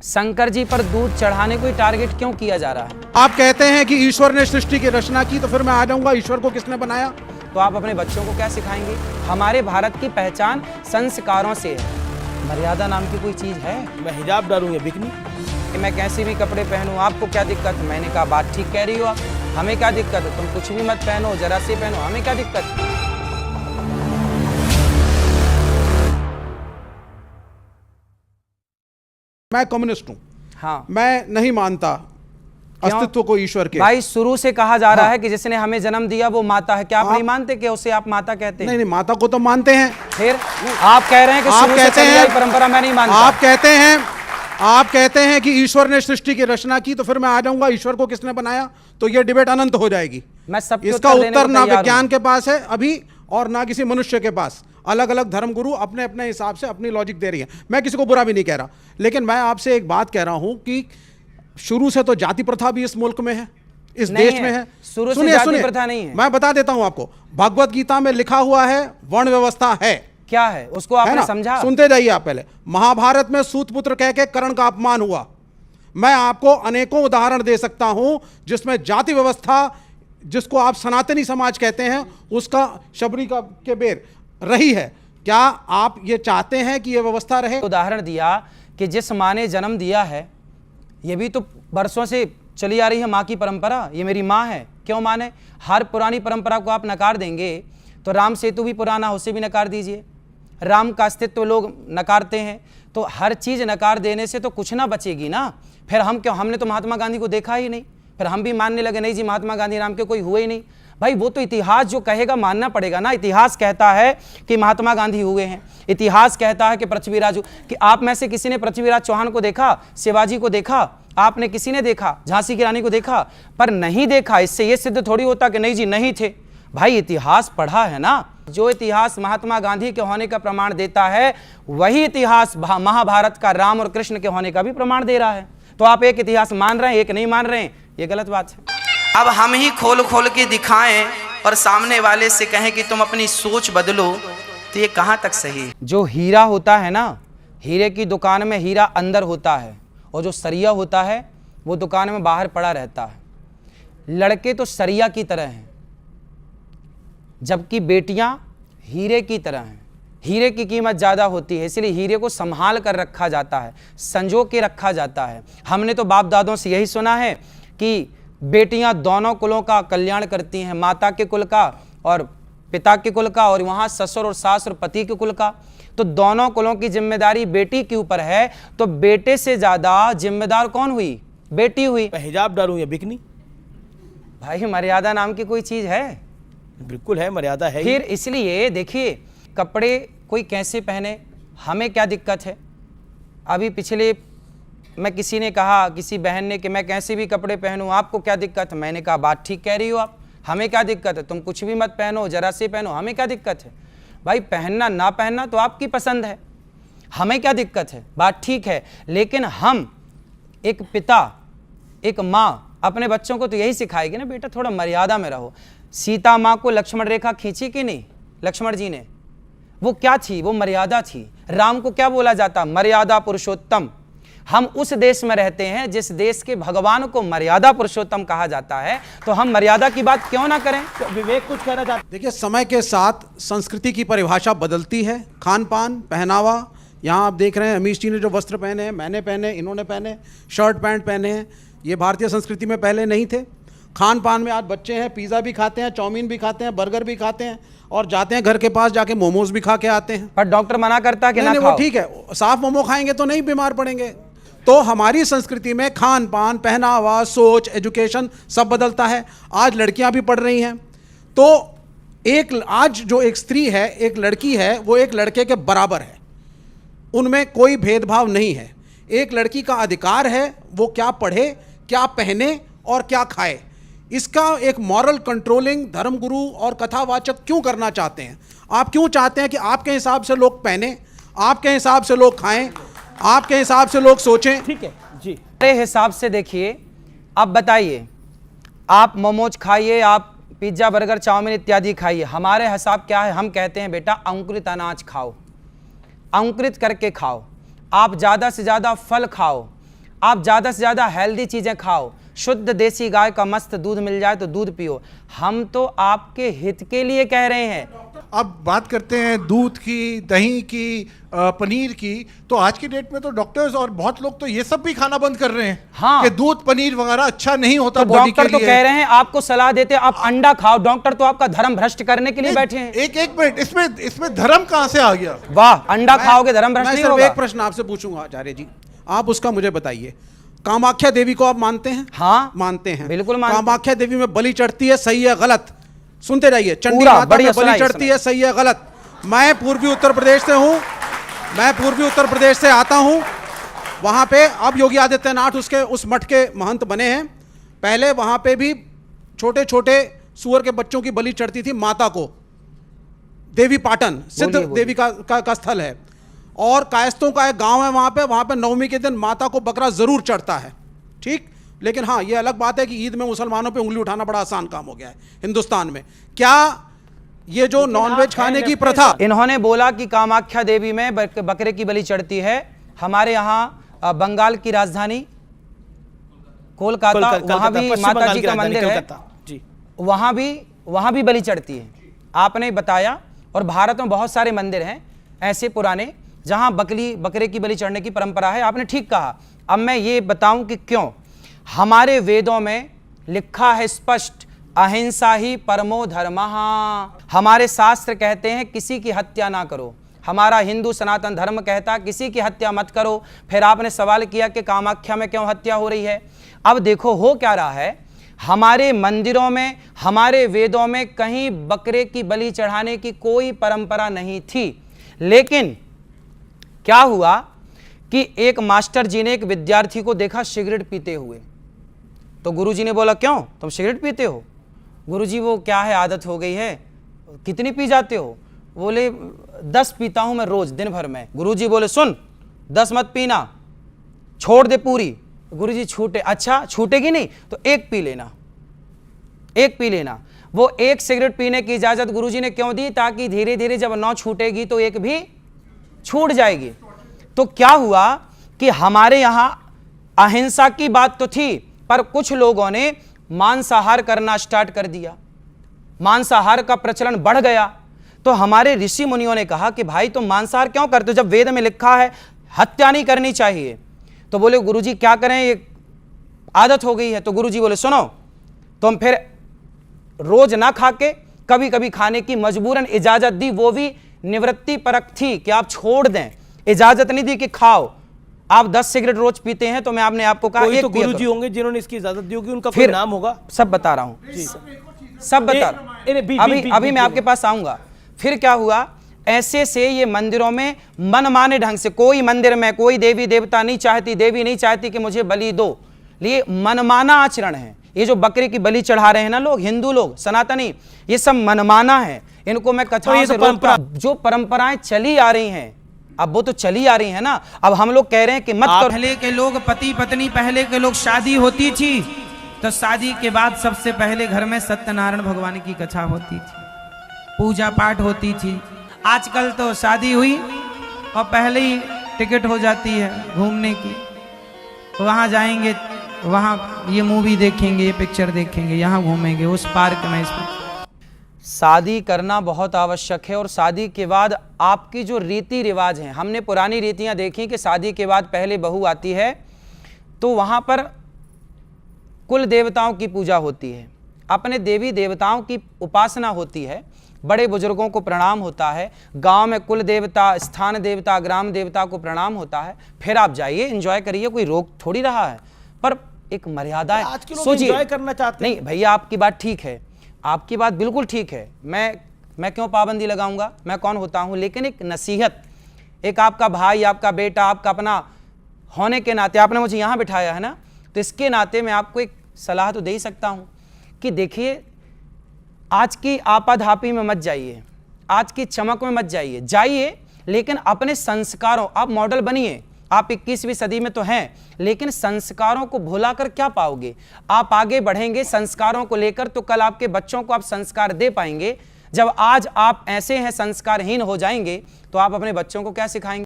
शंकर जी पर दूध चढ़ाने को ही टारगेट क्यों किया जा रहा है? आप कहते हैं कि ईश्वर ने सृष्टि की रचना की, तो फिर मैं आ जाऊंगा ईश्वर को किसने बनाया? तो आप अपने बच्चों को क्या सिखाएंगे? हमारे भारत की पहचान संस्कारों से है। मर्यादा नाम की कोई चीज है? मैं हिजाब डालूंगा बिकनी कि मैं कैसे भी कपड़े पहनूं, आपको क्या दिक्कत है? मैंने कहा बात ठीक कह रही हो आप, हमें क्या दिक्कत है? तुम कुछ भी मत पहनो, जरा से पहनो, हमें क्या दिक्कत है? मैं कम्युनिस्ट हूं। हाँ, मैं नहीं मानता अस्तित्व को ईश्वर के। भाई शुरू से कहा जा रहा हाँ। है कि जिसने हमें जन्म दिया वो माता है। क्या आप नहीं मानते कि उसे आप माता कहते हैं? नहीं, माता को तो मानते हैं। फिर आप कह रहे हैं कि शुरू से चली आई परंपरा मैं नहीं मानता। आप कहते हैं कि ईश्वर ने सृष्टि की रचना की, तो फिर मैं आ जाऊंगा ईश्वर को किसने बनाया, तो ये डिबेट अनंत हो जाएगी। मैं सबके इसका उत्तर ना तैयार विज्ञान हूं। के पास है अभी और ना किसी मनुष्य के पास। अलग अलग धर्मगुरु अपने अपने हिसाब से अपनी लॉजिक दे रही है। मैं किसी को बुरा भी नहीं कह रहा, लेकिन मैं आपसे एक बात कह रहा हूं कि शुरू से तो जाति प्रथा भी इस मुल्क में है, इस देश में है। शुरू से जाति प्रथा नहीं है। मैं बता देता हूं आपको, भगवत गीता में लिखा हुआ है वर्ण व्यवस्था है। क्या है उसको आपने समझा? सुनते जाइए आप पहले। महाभारत में सूतपुत्र कह के कर्ण का अपमान हुआ। मैं आपको अनेकों उदाहरण दे सकता हूं जिसमें जाति व्यवस्था, जिसको आप सनातनी समाज कहते हैं, उसका शबरी का के बेर रही है। क्या आप ये चाहते हैं कि ये व्यवस्था रहे? उदाहरण दिया कि जिस माँ ने जन्म दिया है, ये भी तो बरसों से चली आ रही है माँ की परंपरा। ये मेरी माँ है, क्यों माने? हर पुरानी परंपरा को आप नकार देंगे तो राम सेतु भी पुराना, उसे भी नकार दीजिए। राम का अस्तित्व लोग नकारते हैं, तो हर चीज़ नकार देने से तो कुछ ना बचेगी ना। फिर हम क्यों? हमने तो महात्मा गांधी को देखा ही नहीं, फिर हम भी मानने लगे नहीं जी महात्मा गांधी नाम के कोई हुए ही नहीं। भाई वो तो इतिहास जो कहेगा मानना पड़ेगा ना। इतिहास कहता है कि महात्मा गांधी हुए हैं, इतिहास कहता है कि पृथ्वीराज, कि आप में से किसी ने पृथ्वीराज चौहान को देखा, शिवाजी को देखा? आपने किसी ने देखा? झांसी की रानी को देखा? पर नहीं देखा, इससे ये सिद्ध थोड़ी होता कि नहीं जी नहीं थे। भाई इतिहास पढ़ा है ना। जो इतिहास महात्मा गांधी के होने का प्रमाण देता है, वही इतिहास महाभारत का राम और कृष्ण के होने का भी प्रमाण दे रहा है। तो आप एक इतिहास मान रहे हैं, एक नहीं मान रहे हैं, ये गलत बात है। अब हम ही खोल खोल के दिखाएं और सामने वाले से कहें कि तुम अपनी सोच बदलो, तो ये कहां तक सही है? जो हीरा होता है ना, हीरे की दुकान में हीरा अंदर होता है, और जो सरिया होता है वो दुकान में बाहर पड़ा रहता है। लड़के तो सरिया की तरह हैं, जबकि बेटियां हीरे की तरह हैं। हीरे की कीमत ज़्यादा होती है, इसलिए हीरे को संभाल कर रखा जाता है, संजो के रखा जाता है। हमने तो बाप दादों से यही सुना है कि बेटियां दोनों कुलों का कल्याण करती हैं, माता के कुल का और पिता के कुल का, और वहाँ ससुर और सास और पति के कुल का। तो दोनों कुलों की जिम्मेदारी बेटी के ऊपर है, तो बेटे से ज़्यादा जिम्मेदार कौन हुई? बेटी हुई। मैं हिजाब डालूंगा बिकनी। भाई मर्यादा नाम की कोई चीज़ है? बिल्कुल है, मर्यादा है। फिर इसलिए देखिए, कपड़े कोई कैसे पहने, हमें क्या दिक्कत है? अभी पिछले मैं किसी ने कहा, किसी बहन ने, कि मैं कैसे भी कपड़े पहनूं, आपको क्या दिक्कत है? मैंने कहा बात ठीक कह रही हो आप, हमें क्या दिक्कत है? तुम कुछ भी मत पहनो, जरा से पहनो, हमें क्या दिक्कत है? भाई पहनना ना पहनना तो आपकी पसंद है, हमें क्या दिक्कत है? बात ठीक है। लेकिन हम एक पिता, एक माँ अपने बच्चों को तो यही सिखाएगी ना, बेटा थोड़ा मर्यादा में रहो। सीता माँ को लक्ष्मण रेखा खींची कि नहीं लक्ष्मण जी ने? वो क्या थी? वो मर्यादा थी। राम को क्या बोला जाता? मर्यादा पुरुषोत्तम। हम उस देश में रहते हैं जिस देश के भगवान को मर्यादा पुरुषोत्तम कहा जाता है, तो हम मर्यादा की बात क्यों ना करें? तो विवेक कुछ कहना चाहते? देखिए, समय के साथ संस्कृति की परिभाषा बदलती है। खान पान, पहनावा, यहाँ आप देख रहे हैं अमीश जी ने जो वस्त्र पहने हैं, मैंने पहने, इन्होंने पहने, शर्ट पैंट पहने हैं, ये भारतीय संस्कृति में पहले नहीं थे। खान पान में आज बच्चे हैं, पिज़्ज़ा भी खाते हैं, चाउमीन भी खाते हैं, बर्गर भी खाते हैं, और जाते हैं घर के पास जाके मोमोज भी खा के आते हैं। पर डॉक्टर मना करता है कि ना नहीं, खाओ। वो ठीक है, साफ मोमो खाएंगे तो नहीं बीमार पड़ेंगे। तो हमारी संस्कृति में खान पान, पहनावा, सोच, एजुकेशन सब बदलता है। आज लड़कियां भी पढ़ रही हैं, तो आज जो एक स्त्री है, एक लड़की है, वो एक लड़के के बराबर है, उनमें कोई भेदभाव नहीं है। एक लड़की का अधिकार है वो क्या पढ़े, क्या पहने और क्या खाए। इसका एक मॉरल कंट्रोलिंग धर्मगुरु और कथावाचक क्यों करना चाहते हैं? आप क्यों चाहते हैं कि आपके हिसाब से लोग पहने, आपके हिसाब से लोग खाएं, आपके हिसाब से लोग सोचें? ठीक है जी। मेरे हिसाब से देखिए, अब बताइए, आप मोमोज खाइए, आप पिज्ज़ा, बर्गर, चाउमीन इत्यादि खाइए, हमारे हिसाब क्या है? हम कहते हैं बेटा अंकुरित अनाज खाओ, अंकुरित करके खाओ, आप ज़्यादा से ज़्यादा फल खाओ, आप ज़्यादा से ज़्यादा हेल्दी चीज़ें खाओ, शुद्ध देसी गाय का मस्त दूध मिल जाए तो दूध पियो। हम तो आपके हित के लिए कह रहे हैं। अब बात करते हैं दूध की, दही की, पनीर की, तो आज की डेट में तो डॉक्टर्स और बहुत लोग तो ये सब भी खाना बंद कर रहे हैं। हाँ। कि दूध पनीर वगैरह अच्छा नहीं होता तो बॉडी के डॉक्टर तो लिए। कह रहे हैं, आपको सलाह देते हैं आप अंडा खाओ। डॉक्टर तो आपका धर्म भ्रष्ट करने के लिए बैठे हैं। एक मिनट, इसमें धर्म कहां से आ गया? वाह, अंडा खाओगे धर्म भ्रष्ट मैं नहीं सिर्फ होगा। एक प्रश्न आपसे पूछूंगा आचार्य जी, आप उसका मुझे बताइए। कामाख्या देवी को आप मानते हैं? हाँ, मानते हैं, बिल्कुल मानते हैं। कामाख्या देवी में बलि चढ़ती है, सही है गलत? सुनते रहिए। चंडी पूरा माता में बढ़िया बलि सुनाइए, चढ़ती है, सही है गलत? मैं पूर्वी उत्तर प्रदेश से हूं, मैं पूर्वी उत्तर प्रदेश से आता हूं। वहां पे अब योगी आदित्यनाथ उसके उस मठ के महंत बने हैं। पहले वहां पे भी छोटे छोटे सुअर के बच्चों की बलि चढ़ती थी माता को। देवी पाटन सिद्ध बोलिए, बोलिए। देवी का स्थल है, और कायस्तों का एक गांव है वहां पे नवमी के दिन माता को बकरा जरूर चढ़ता है, ठीक। लेकिन हाँ, ये अलग बात है कि ईद में मुसलमानों पे उंगली उठाना बड़ा आसान काम हो गया है हिंदुस्तान में। क्या ये जो नॉनवेज खाने की प्रथा, इन्होंने बोला कि कामाख्या देवी में बकरे की बलि चढ़ती है। हमारे यहाँ बंगाल की राजधानी कोलकाता, वहां भी पश्चिम माता बंगाल जी की का राजधानी मंदिर है, कोलकाता, जी। वहां भी बलि चढ़ती है, आपने बताया। और भारत में बहुत सारे मंदिर हैं ऐसे पुराने जहां बकरे की बलि चढ़ने की परंपरा है, आपने ठीक कहा। अब मैं ये बताऊं कि क्यों। हमारे वेदों में लिखा है स्पष्ट, अहिंसा ही परमो धर्मः। हमारे शास्त्र कहते हैं किसी की हत्या ना करो। हमारा हिंदू सनातन धर्म कहता है किसी की हत्या मत करो। फिर आपने सवाल किया कि कामाख्या में क्यों हत्या हो रही है। अब देखो हो क्या रहा है, हमारे मंदिरों में, हमारे वेदों में कहीं बकरे की बलि चढ़ाने की कोई परंपरा नहीं थी। लेकिन क्या हुआ कि एक मास्टर जी ने एक विद्यार्थी को देखा सिगरेट पीते हुए, तो गुरुजी ने बोला क्यों तुम सिगरेट पीते हो? गुरुजी वो क्या है, आदत हो गई है। कितनी पी जाते हो? बोले 10 पीता हूं मैं रोज दिन भर में। गुरुजी बोले सुन, 10 मत पीना, छोड़ दे पूरी। गुरुजी छूटे, अच्छा छूटेगी नहीं तो एक पी लेना, एक पी लेना। वो एक सिगरेट पीने की इजाजत गुरुजी ने क्यों दी? ताकि धीरे धीरे जब 9 छूटेगी तो एक भी छूट जाएगी। तो क्या हुआ कि हमारे यहां अहिंसा की बात तो थी, पर कुछ लोगों ने मांसाहार करना स्टार्ट कर दिया, मांसाहार का प्रचलन बढ़ गया। तो हमारे ऋषि मुनियों ने कहा कि भाई तुम मांसाहार क्यों करते हो जब वेद में लिखा है हत्या नहीं करनी चाहिए। तो बोले गुरुजी क्या करें, ये आदत हो गई है। तो गुरुजी बोले सुनो, तुम फिर रोज ना खा के कभी कभी खाने की मजबूरन इजाजत दी, वो भी निवृत्ति परक थी कि आप छोड़ दें, इजाजत नहीं दी कि खाओ। आप 10 सिगरेट रोज पीते हैं तो मैं आपने आपको कहा एक तो पिया गुरुजी करो। होंगे जिन्होंने इसकी इजाजत दी होगी, उनका कोई फिर नाम होगा। सब बता रहा हूं, सब बता अभी मैं आपके पास आऊंगा। फिर क्या हुआ, ऐसे से ये मंदिरों में मनमाने ढंग से, कोई मंदिर में कोई देवी देवता नहीं चाहती, देवी नहीं चाहती कि मुझे बलि दो, ये मनमाना आचरण है। ये जो बकरे की बलि चढ़ा रहे हैं ना लोग, हिंदू लोग, सनातनी, ये सब मनमाना है। इनको मैं कथाओं से रोकता, जो परंपराएं चली आ रही हैं अब वो तो चली आ रही है ना। अब हम लोग कह रहे हैं कि मत करो। पहले के लोग पति पत्नी, पहले के लोग शादी होती थी तो शादी के बाद सबसे पहले घर में सत्यनारायण भगवान की कथा होती थी, पूजा पाठ होती थी। आजकल तो शादी हुई और पहले ही टिकट हो जाती है घूमने की, वहां जाएंगे, वहां ये मूवी देखेंगे, ये पिक्चर देखेंगे, यहाँ घूमेंगे, उस पार्क में, इस पार्क। शादी करना बहुत आवश्यक है। और शादी के बाद आपकी जो रीति रिवाज हैं, हमने पुरानी रीतियां देखी कि शादी के बाद पहले बहू आती है तो वहां पर कुल देवताओं की पूजा होती है, अपने देवी देवताओं की उपासना होती है, बड़े बुजुर्गों को प्रणाम होता है, गांव में कुल देवता, स्थान देवता, ग्राम देवता को प्रणाम होता है। फिर आप जाइए, एंजॉय करिए, कोई रोक थोड़ी रहा है, पर एक मर्यादा है। आज के लोग एंजॉय करना चाहते हैं। नहीं भैया, आपकी बात ठीक है, आपकी बात बिल्कुल ठीक है। मैं क्यों पाबंदी लगाऊंगा, मैं कौन होता हूं। लेकिन एक नसीहत, एक आपका भाई, आपका बेटा, आपका अपना होने के नाते आपने मुझे यहां बिठाया है ना, तो इसके नाते मैं आपको एक सलाह तो दे ही सकता हूं कि देखिए, आज की आपाधापी में मत जाइए, आज की चमक में मत जाइए, लेकिन अपने संस्कारों, आप मॉडल बनिए। आप 21वीं सदी में तो हैं, लेकिन संस्कारों को भुलाकर क्या पाओगे। आप आगे बढ़ेंगे संस्कारों को लेकर तो कल आपके बच्चों को आप संस्कार दे पाएंगे। जब आज आप ऐसे हैं संस्कारहीन हो जाएंगे तो आप अपने बच्चों को क्या सिखाएंगे।